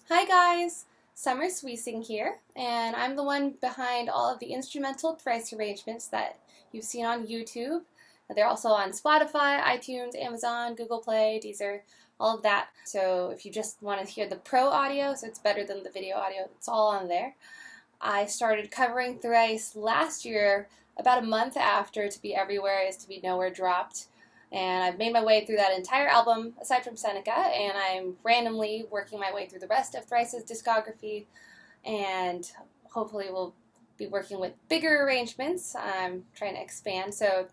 Hi guys! Summer Swee-Singh here, and I'm the one behind all of the instrumental Thrice arrangements that you've seen on YouTube. They're also on Spotify, iTunes, Amazon, Google Play, Deezer, all of that. So if you just want to hear the pro audio, so it's better than the video audio, it's all on there. I started covering Thrice last year, about a month after To Be Everywhere Is to Be Nowhere dropped. And I've made my way through that entire album, aside from Seneca, and I'm randomly working my way through the rest of Thrice's discography, and hopefully we'll be working with bigger arrangements. I'm trying to expand, so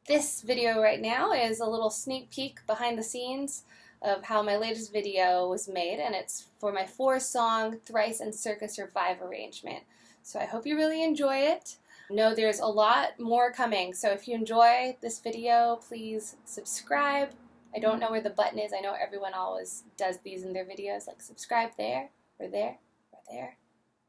this video right now is a little sneak peek behind the scenes of how my latest video was made, and it's for my 4-song Thrice and Circa Survive arrangement. So I hope you really enjoy it. Know there's a lot more coming, so if you enjoy this video, please subscribe. I don't know where the button is. I know everyone always does these in their videos, like subscribe there, or there, or there,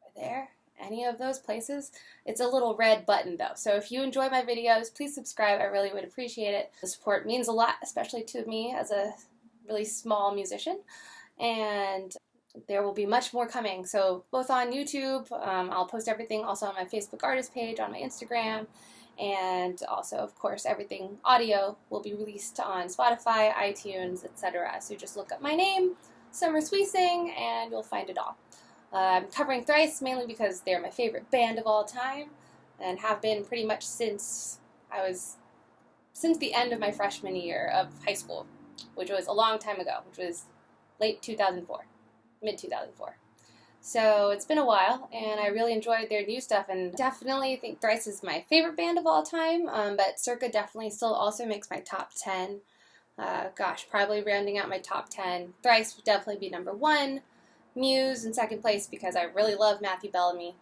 or there. Any of those places. It's a little red button though, so if you enjoy my videos, please subscribe. I really would appreciate it. The support means a lot, especially to me as a really small musician, and there will be much more coming, so both on YouTube, I'll post everything also on my Facebook artist page, on my Instagram, and also, of course, everything audio will be released on Spotify, iTunes, etc. So just look up my name, Summer Swee-Singh, and you'll find it all. I'm covering Thrice mainly because they're my favorite band of all time, and have been pretty much since the end of my freshman year of high school, which was a long time ago, which was late 2004. Mid-2004. So it's been a while, and I really enjoyed their new stuff, and definitely think Thrice is my favorite band of all time, but Circa definitely still also makes my top 10. Probably rounding out my top 10. Thrice would definitely be number 1. Muse in second place because I really love Matthew Bellamy.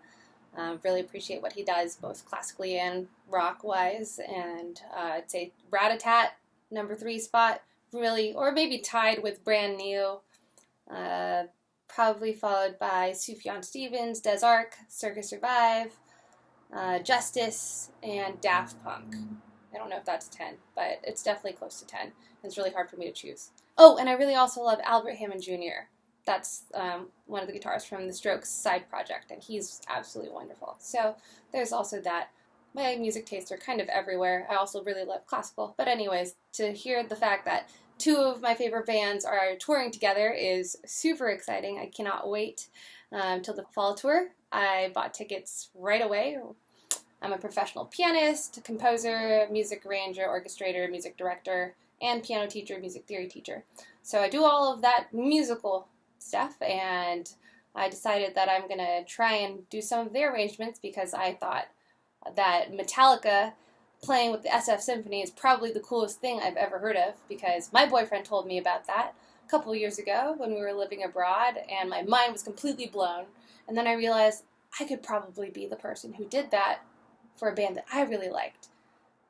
Really appreciate what he does, both classically and rock-wise, and I'd say Rat-a-Tat, number 3 spot, really, or maybe tied with Brand New. Probably followed by Sufjan Stevens, Des Arc, Circa Survive, Justice, and Daft Punk. I don't know if that's 10, but it's definitely close to 10. It's really hard for me to choose. Oh, and I really also love Albert Hammond Jr. That's one of the guitarists from the Strokes side project, and he's absolutely wonderful. So there's also that. My music tastes are kind of everywhere. I also really love classical. But anyways, to hear the fact that 2 of my favorite bands are touring together is super exciting. I cannot wait till the fall tour. I bought tickets right away. I'm a professional pianist, composer, music arranger, orchestrator, music director, and piano teacher, music theory teacher. So I do all of that musical stuff, and I decided that I'm going to try and do some of their arrangements because I thought that Metallica playing with the SF Symphony is probably the coolest thing I've ever heard of, because my boyfriend told me about that a couple of years ago when we were living abroad, and my mind was completely blown. And then I realized I could probably be the person who did that for a band that I really liked,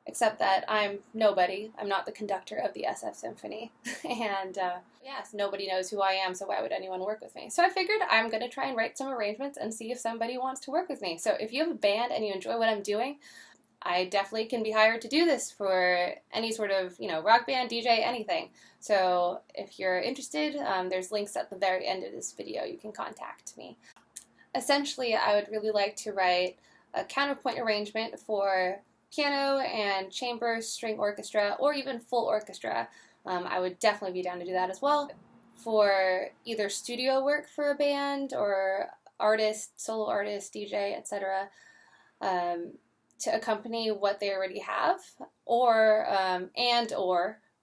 except that I'm nobody. I'm not the conductor of the SF Symphony, and yes, nobody knows who I am, so why would anyone work with me? So I figured I'm going to try and write some arrangements and see if somebody wants to work with me. So if you have a band and you enjoy what I'm doing, I definitely can be hired to do this for any sort of, rock band, DJ, anything. So if you're interested, there's links at the very end of this video. You can contact me. Essentially, I would really like to write a counterpoint arrangement for piano and chamber string orchestra, or even full orchestra. I would definitely be down to do that as well. For either studio work for a band, or artist, solo artist, DJ, etc. To accompany what they already have, or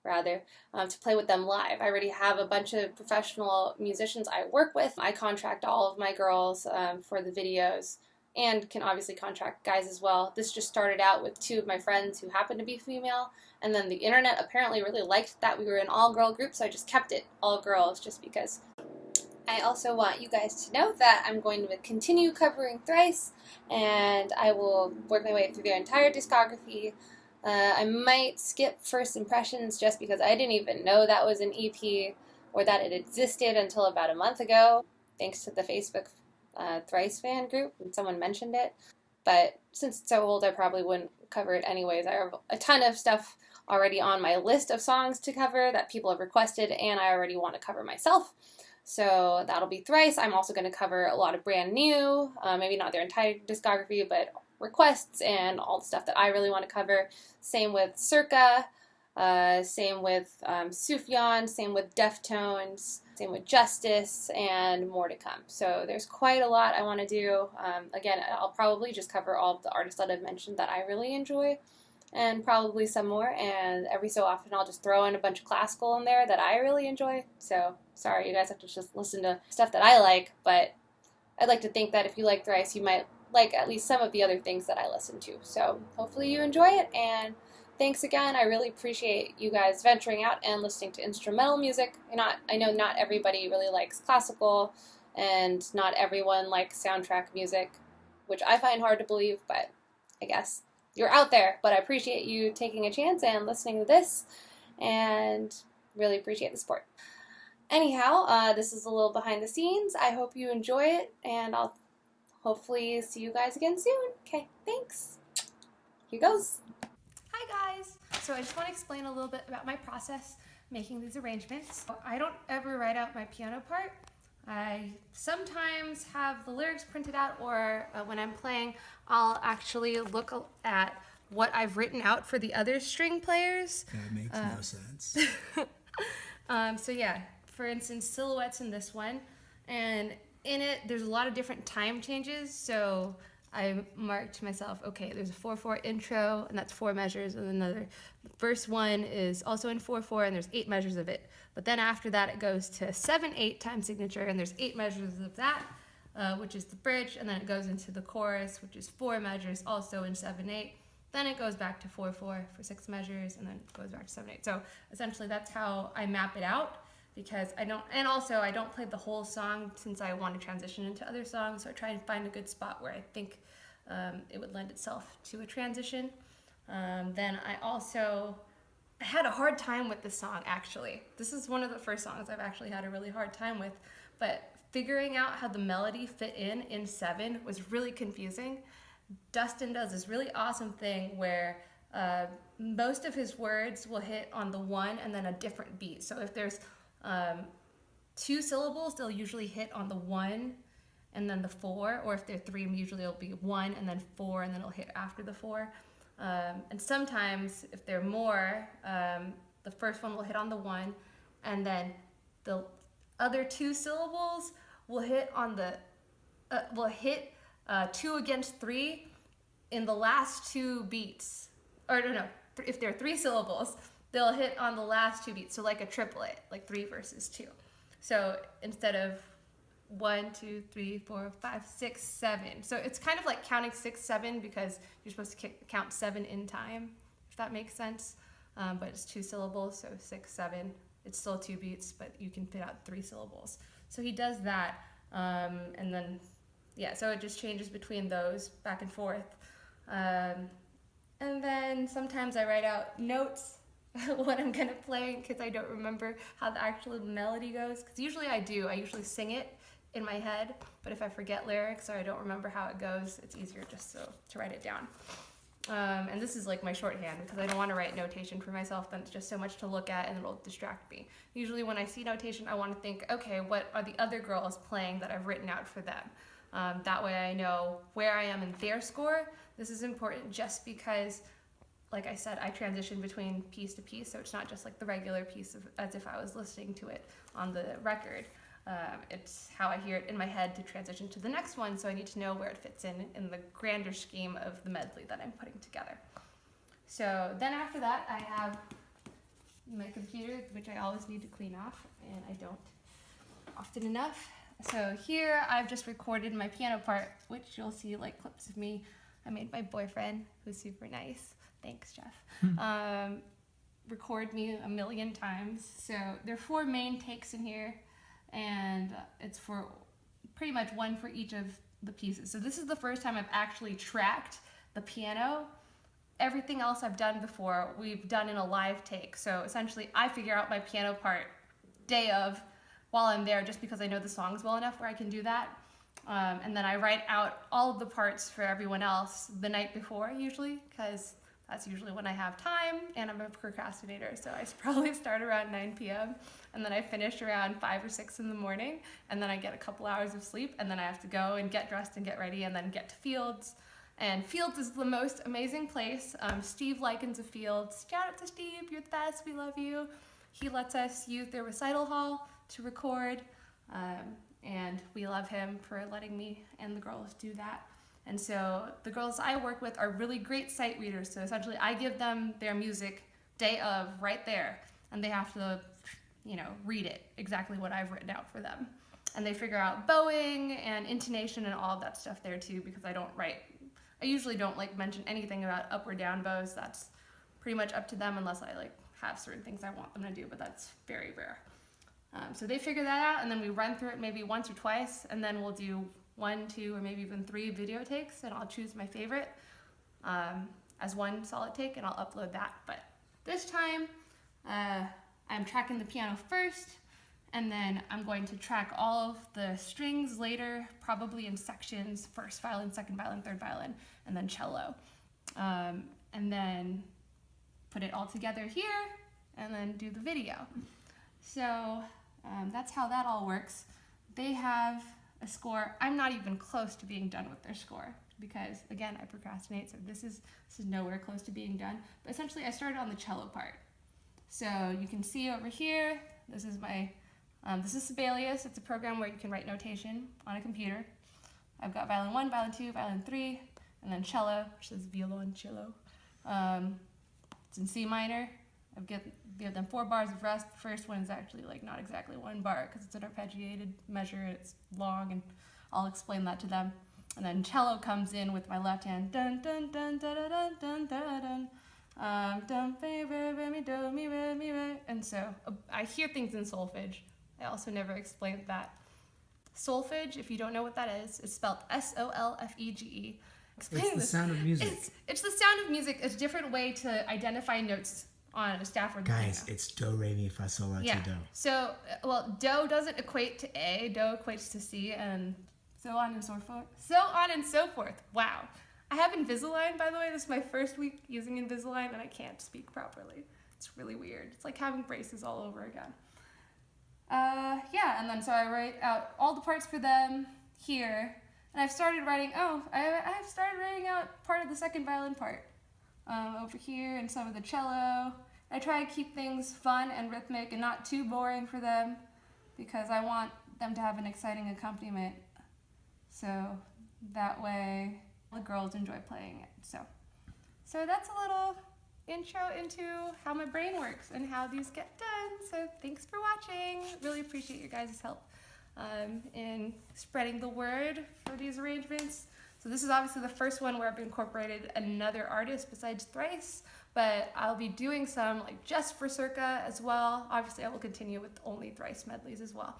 to play with them live. I already have a bunch of professional musicians I work with. I contract all of my girls for the videos, and can obviously contract guys as well. This just started out with 2 of my friends who happen to be female, and then the internet apparently really liked that we were an all-girl group, so I just kept it all girls just because. I also want you guys to know that I'm going to continue covering Thrice, and I will work my way through their entire discography. I might skip First Impressions just because I didn't even know that was an EP or that it existed until about a month ago, thanks to the Facebook Thrice fan group, and someone mentioned it. But since it's so old, I probably wouldn't cover it anyways. I have a ton of stuff already on my list of songs to cover that people have requested, and I already want to cover myself. So that'll be Thrice. I'm also going to cover a lot of brand new, maybe not their entire discography, but requests and all the stuff that I really want to cover. Same with Circa, same with Sufjan, same with Deftones, same with Justice, and more to come. So there's quite a lot I want to do. Again, I'll probably just cover all of the artists that I've mentioned that I really enjoy, and probably some more, and every so often I'll just throw in a bunch of classical in there that I really enjoy. So sorry, you guys have to just listen to stuff that I like, but I'd like to think that if you like Thrice, you might like at least some of the other things that I listen to. So hopefully you enjoy it, and thanks again. I really appreciate you guys venturing out and listening to instrumental music. I know not everybody really likes classical, and not everyone likes soundtrack music, which I find hard to believe, but I guess you're out there. But I appreciate you taking a chance and listening to this, and really appreciate the support. Anyhow, this is a little behind the scenes. I hope you enjoy it, and I'll hopefully see you guys again soon. Okay, thanks. Here goes. Hi guys! So I just want to explain a little bit about my process making these arrangements. I don't ever write out my piano part. I sometimes have the lyrics printed out, or when I'm playing, I'll actually look at what I've written out for the other string players. That makes no sense. So yeah, for instance, Silhouette's in this one, and in it there's a lot of different time changes, so I marked to myself, okay, there's a 4/4 intro, and that's 4 measures, and the verse 1 is also in 4/4, and there's 8 measures of it. But then after that, it goes to 7/8 time signature, and there's 8 measures of that, which is the bridge, and then it goes into the chorus, which is 4 measures, also in 7/8. Then it goes back to 4/4 for 6 measures, and then it goes back to 7/8. So essentially, that's how I map it out, because I don't play the whole song since I want to transition into other songs, so I try and find a good spot where I think it would lend itself to a transition. Then I had a hard time with this song, actually. This is one of the first songs I've actually had a really hard time with, but figuring out how the melody fit in 7 was really confusing. Dustin does this really awesome thing where most of his words will hit on the 1 and then a different beat. So if there's 2 syllables, they'll usually hit on the 1 and then the 4, or if they're 3, usually it'll be 1 and then 4, and then it'll hit after the 4. And sometimes, if they're more, the first one will hit on the 1, and then the other 2 syllables will hit on the 2 against 3 in the last 2 beats. Or no, if they're 3 syllables, they'll hit on the last 2 beats. So like a triplet, like 3 versus 2. So instead of 1, 2, 3, 4, 5, 6, 7. So it's kind of like counting 6, 7, because you're supposed to count 7 in time, if that makes sense. But it's 2 syllables, so 6, 7. It's still 2 beats, but you can fit out 3 syllables. So he does that, and then, yeah, so it just changes between those back and forth. And then sometimes I write out notes what I'm gonna play, because I don't remember how the actual melody goes. Because usually I usually sing it in my head, but if I forget lyrics or I don't remember how it goes, it's easier just to write it down. And this is like my shorthand, because I don't want to write notation for myself, then it's just so much to look at and it'll distract me. Usually when I see notation, I want to think, okay, what are the other girls playing that I've written out for them? That way I know where I am in their score. This is important just because, like I said, I transition between piece to piece, so it's not just like the regular piece as if I was listening to it on the record. It's how I hear it in my head to transition to the next one, so I need to know where it fits in the grander scheme of the medley that I'm putting together. So then after that, I have my computer, which I always need to clean off, and I don't often enough. So here I've just recorded my piano part, which you'll see like clips of me. I made my boyfriend, who's super nice. Thanks, Jeff. Record me a million times. So there are 4 main takes in here, and it's for pretty much 1 for each of the pieces. So this is the first time I've actually tracked the piano. Everything else I've done before, we've done in a live take. So essentially I figure out my piano part day of while I'm there, just because I know the songs well enough where I can do that. And then I write out all of the parts for everyone else the night before, usually, because That's usually when I have time, and I'm a procrastinator, so I probably start around 9 p.m. and then I finish around 5 or 6 in the morning, and then I get a couple hours of sleep, and then I have to go and get dressed and get ready and then get to Fields. And Fields is the most amazing place. Steve Likens of Fields. Shout out to Steve, you're the best, we love you. He lets us use their recital hall to record, and we love him for letting me and the girls do that. And so the girls I work with are really great sight readers. So essentially I give them their music day of right there, and they have to, read it exactly what I've written out for them. And they figure out bowing and intonation and all of that stuff there too, because I usually don't mention anything about up or down bows. That's pretty much up to them unless I have certain things I want them to do, but that's very rare. So they figure that out, and then we run through it maybe once or twice, and then we'll do 1, 2, or maybe even 3 video takes, and I'll choose my favorite as one solid take, and I'll upload that. But this time, I'm tracking the piano first, and then I'm going to track all of the strings later, probably in sections: first violin, second violin, third violin, and then cello. And then put it all together here, and then do the video. So that's how that all works. They have a score. I'm not even close to being done with their score because, again, I procrastinate, so this is nowhere close to being done. But essentially, I started on the cello part. So you can see over here, this is my, this is Sibelius. It's a program where you can write notation on a computer. I've got violin 1, violin 2, violin 3, and then cello, which is violoncello. It's in C minor. I've give them 4 bars of rest. The first one is actually not exactly 1 bar because it's an arpeggiated measure and it's long, and I'll explain that to them. And then cello comes in with my left hand. Dun dun dun dun dun dun dun dun. Dum re mi do mi re mi re. And so I hear things in solfege. I also never explained that. Solfege, if you don't know what that is, it's spelled S-O-L-F-E-G-E. It's the sound of music. It's the sound of music. It's a different way to identify notes on a Stafford piano. Guys, it's do, re, mi, fa, sol, la, ti, do. So, do doesn't equate to A, do equates to C, and so on and so forth. So on and so forth. Wow. I have Invisalign, by the way. This is my first week using Invisalign, and I can't speak properly. It's really weird. It's like having braces all over again. And then so I write out all the parts for them here, and I've started writing, I've started writing out part of the second violin part over here, and some of the cello. I try to keep things fun and rhythmic and not too boring for them because I want them to have an exciting accompaniment. So that way the girls enjoy playing it. So that's a little intro into how my brain works and how these get done. So thanks for watching. Really appreciate your guys' help in spreading the word for these arrangements. So this is obviously the first one where I've incorporated another artist besides Thrice, but I'll be doing some just for Circa as well. Obviously I will continue with only Thrice medleys as well.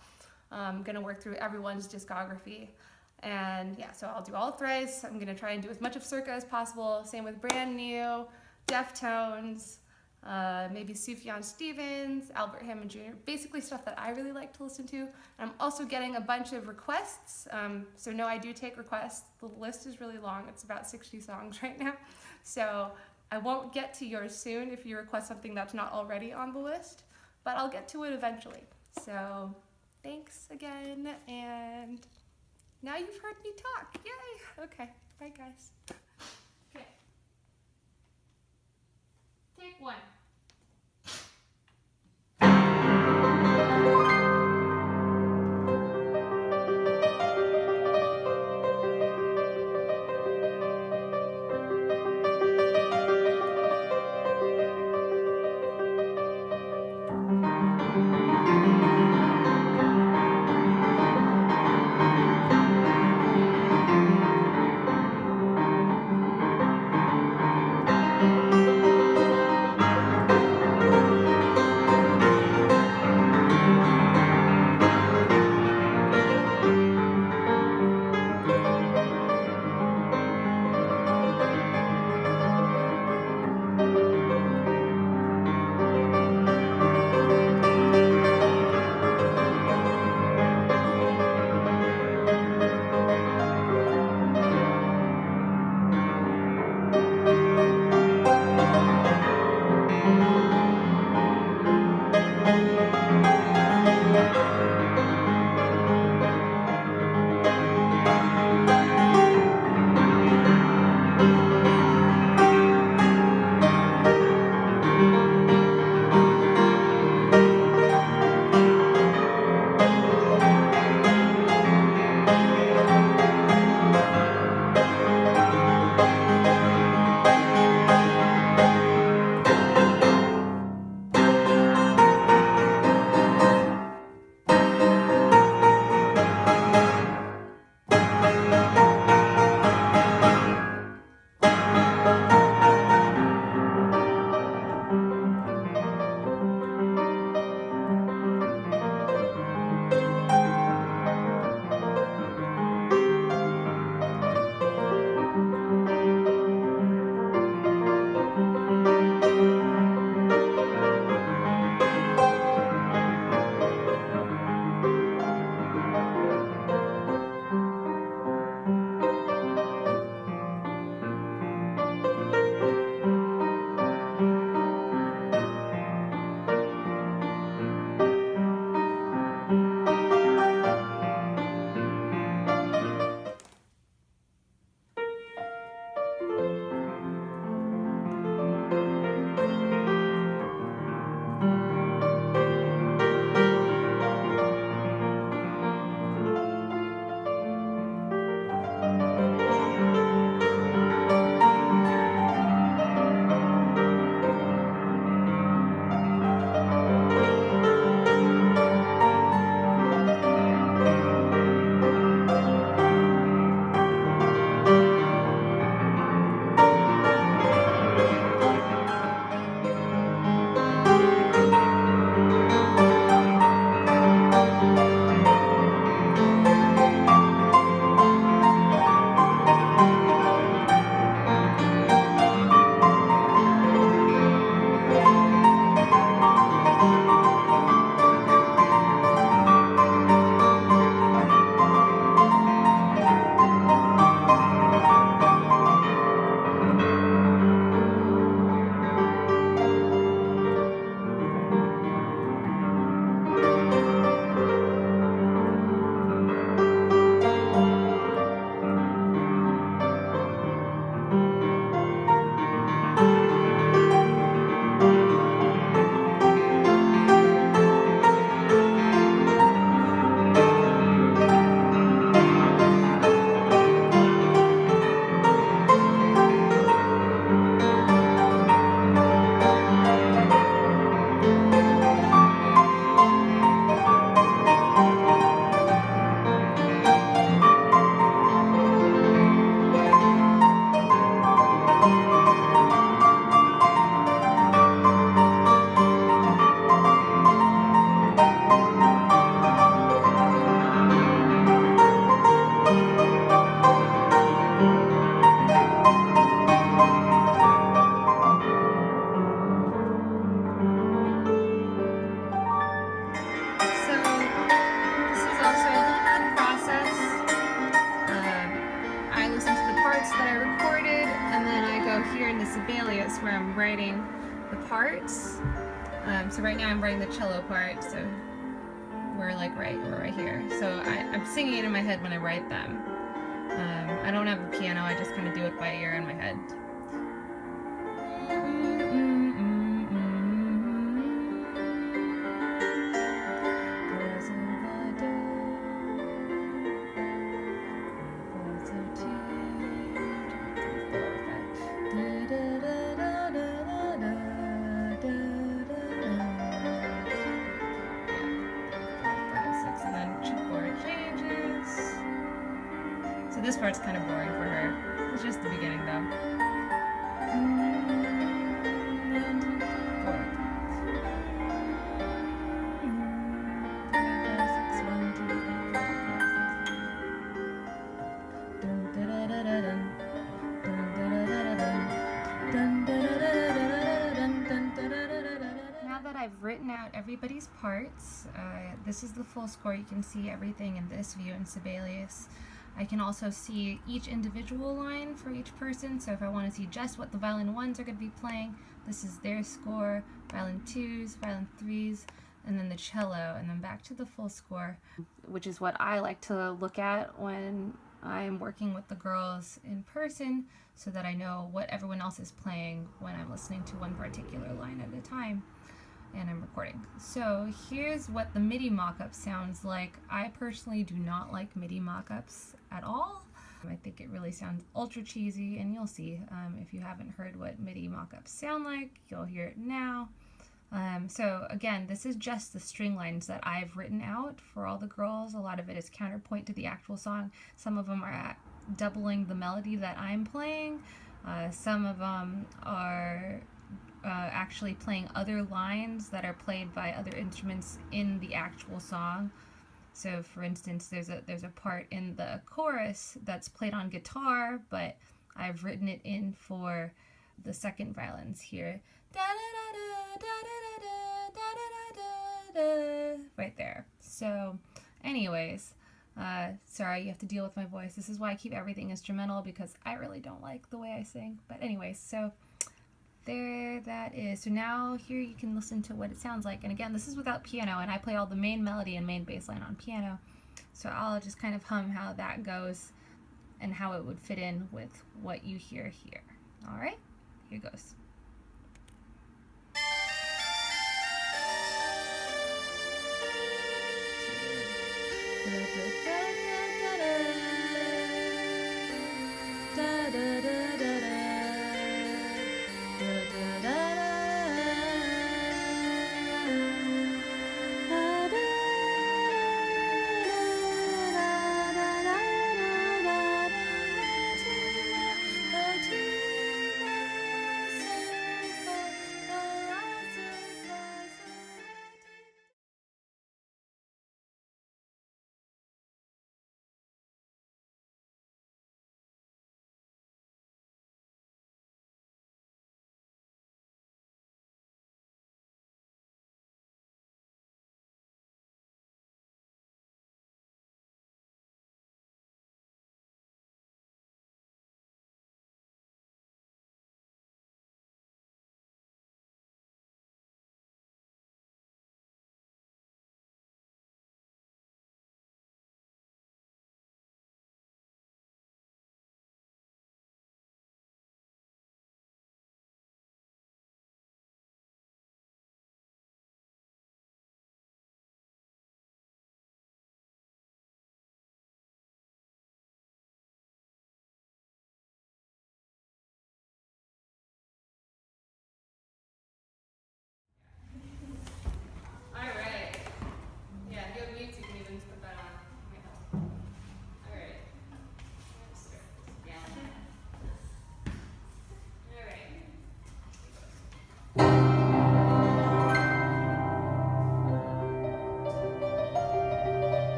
I'm gonna work through everyone's discography. And yeah, so I'll do all of Thrice. I'm gonna try and do as much of Circa as possible. Same with Brand New, Deftones, maybe Sufjan Stevens, Albert Hammond Jr., basically stuff that I really like to listen to. And I'm also getting a bunch of requests, so no, I do take requests. The list is really long. It's about 60 songs right now. So I won't get to yours soon if you request something that's not already on the list, but I'll get to it eventually. So thanks again, and now you've heard me talk. Yay! Okay, bye guys. Okay. Take 1. Sibelius where I'm writing the parts. So right now I'm writing the cello part, so we're right here. So I'm singing it in my head when I write them. I don't have a piano, I just kind of do it by ear in my head. This part's kind of boring for her. It's just the beginning though. Now that I've written out everybody's parts, this is the full score. You can see everything in this view in Sibelius. I can also see each individual line for each person, so if I want to see just what the violin 1s are going to be playing, this is their score, violin 2s, violin 3s, and then the cello, and then back to the full score, which is what I like to look at when I'm working with the girls in person, so that I know what everyone else is playing when I'm listening to one particular line at a time. And I'm recording. So here's what the MIDI mock-up sounds like. I personally do not like MIDI mock-ups at all. I think it really sounds ultra cheesy, and you'll see if you haven't heard what MIDI mock-ups sound like, you'll hear it now. So again, this is just the string lines that I've written out for all the girls. A lot of it is counterpoint to the actual song. Some of them are doubling the melody that I'm playing. Some of them are actually playing other lines that are played by other instruments in the actual song. So for instance, there's a part in the chorus that's played on guitar, but I've written it in for the second violins here. Right there. So anyways, sorry you have to deal with my voice. This is why I keep everything instrumental, because I really don't like the way I sing. But anyways, so there that is. So now here you can listen to what it sounds like. And again, this is without piano, and I play all the main melody and main bass line on piano. So I'll just kind of hum how that goes and how it would fit in with what you hear here. All right, here goes.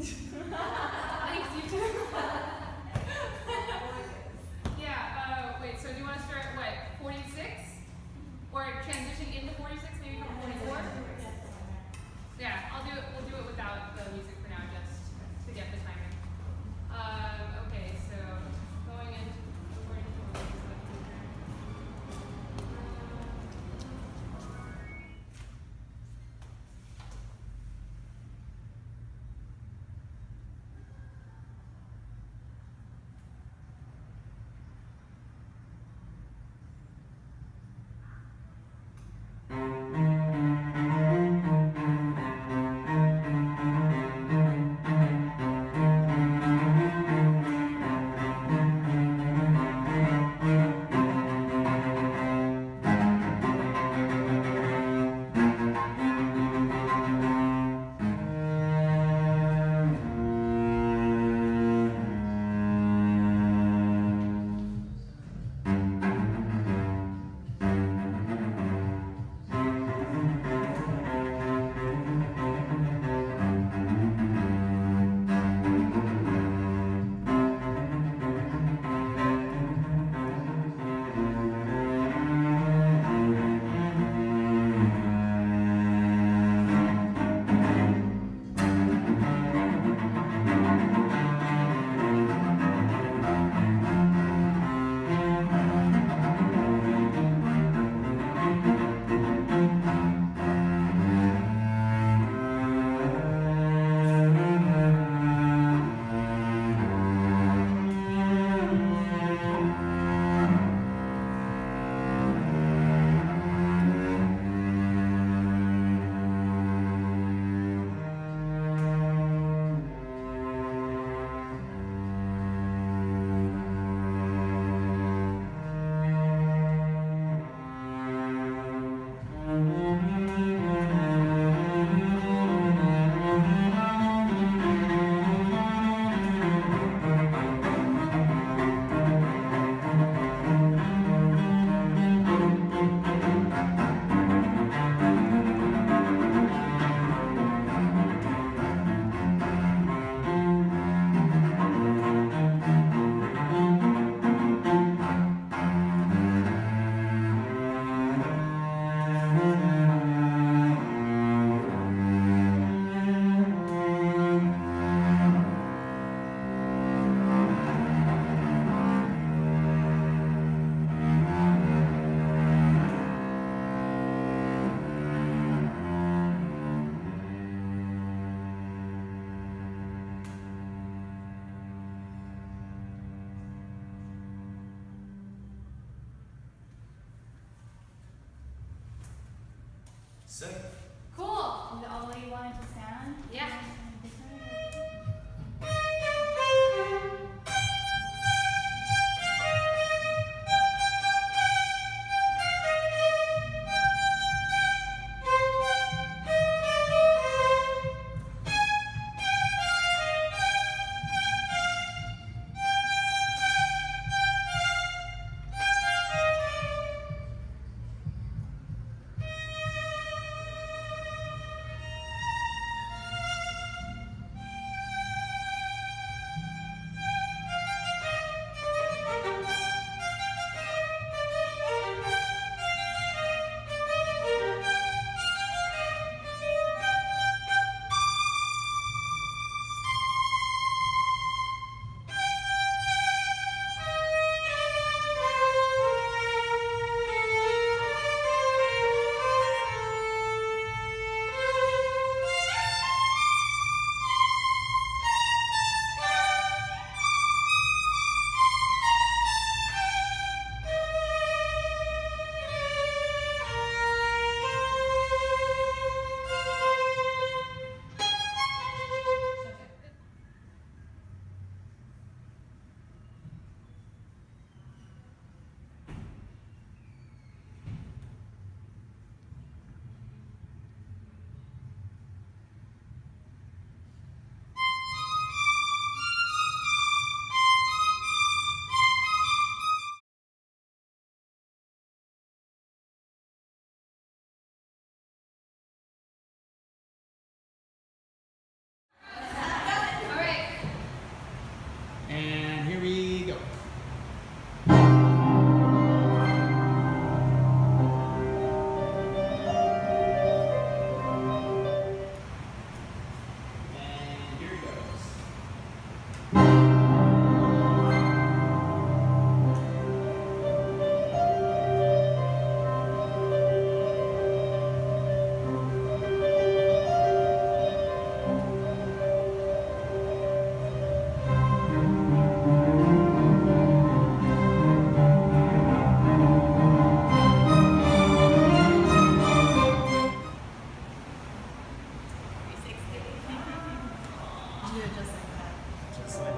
Thanks, you too. Yeah, wait, so do you want to start, what, 46? Or transition into 46, maybe from 44? Yeah, we'll do it without the music for now, just to get the timing. Okay, so going into 44. Sick. Cool. Is it all the way you want it to sound? Yeah. do it just like that. Just like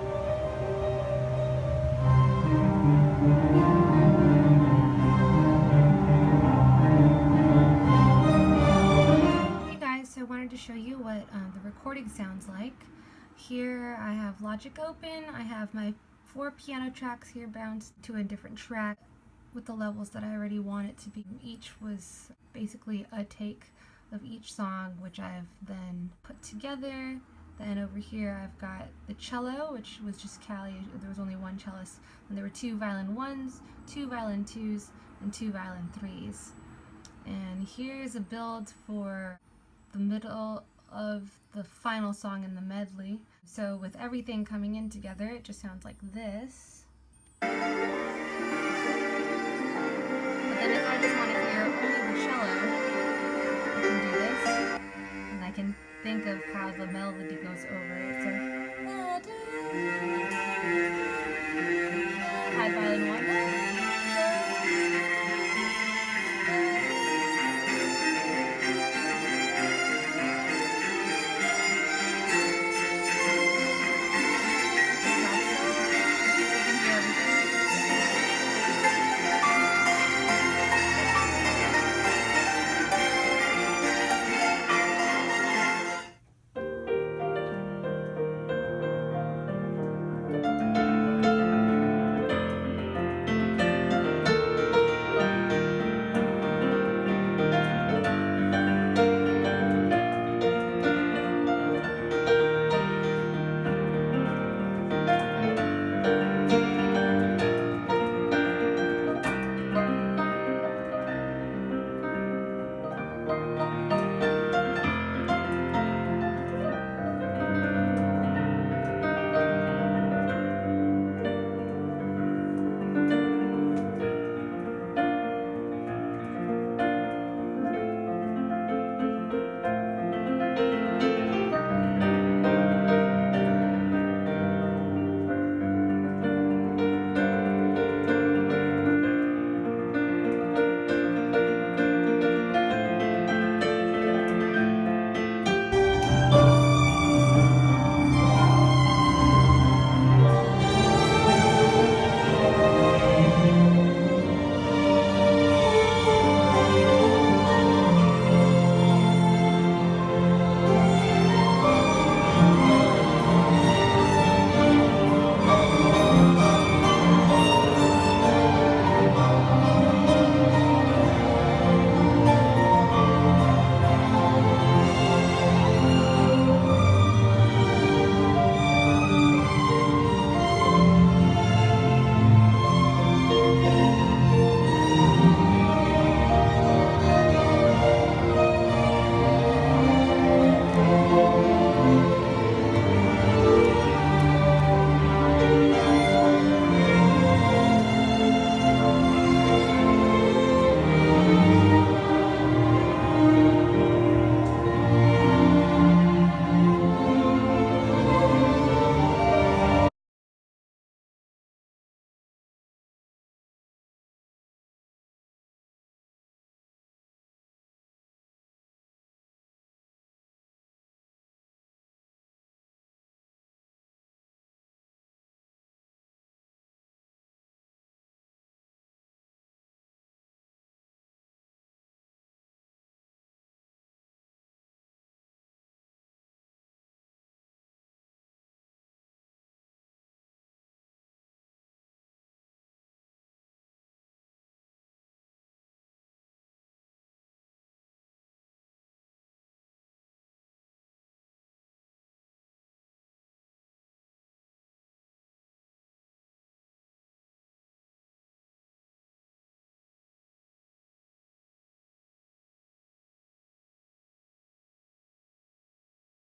Hey guys, so I wanted to show you what the recording sounds like. Here I have Logic open. I have my 4 piano tracks here bounced to a different track with the levels that I already want it to be. Each was basically a take of each song, which I've then put together. Then over here I've got the cello, which was just Callie. There was only one cellist. And there were 2 violin 1s, 2 violin 2s, and 2 violin 3s. And here's a build for the middle of the final song in the medley. So with everything coming in together, it just sounds like this. But then if I just want to hear only the cello, I can do this. And I can think of how the melody goes over it. So, high violin 1.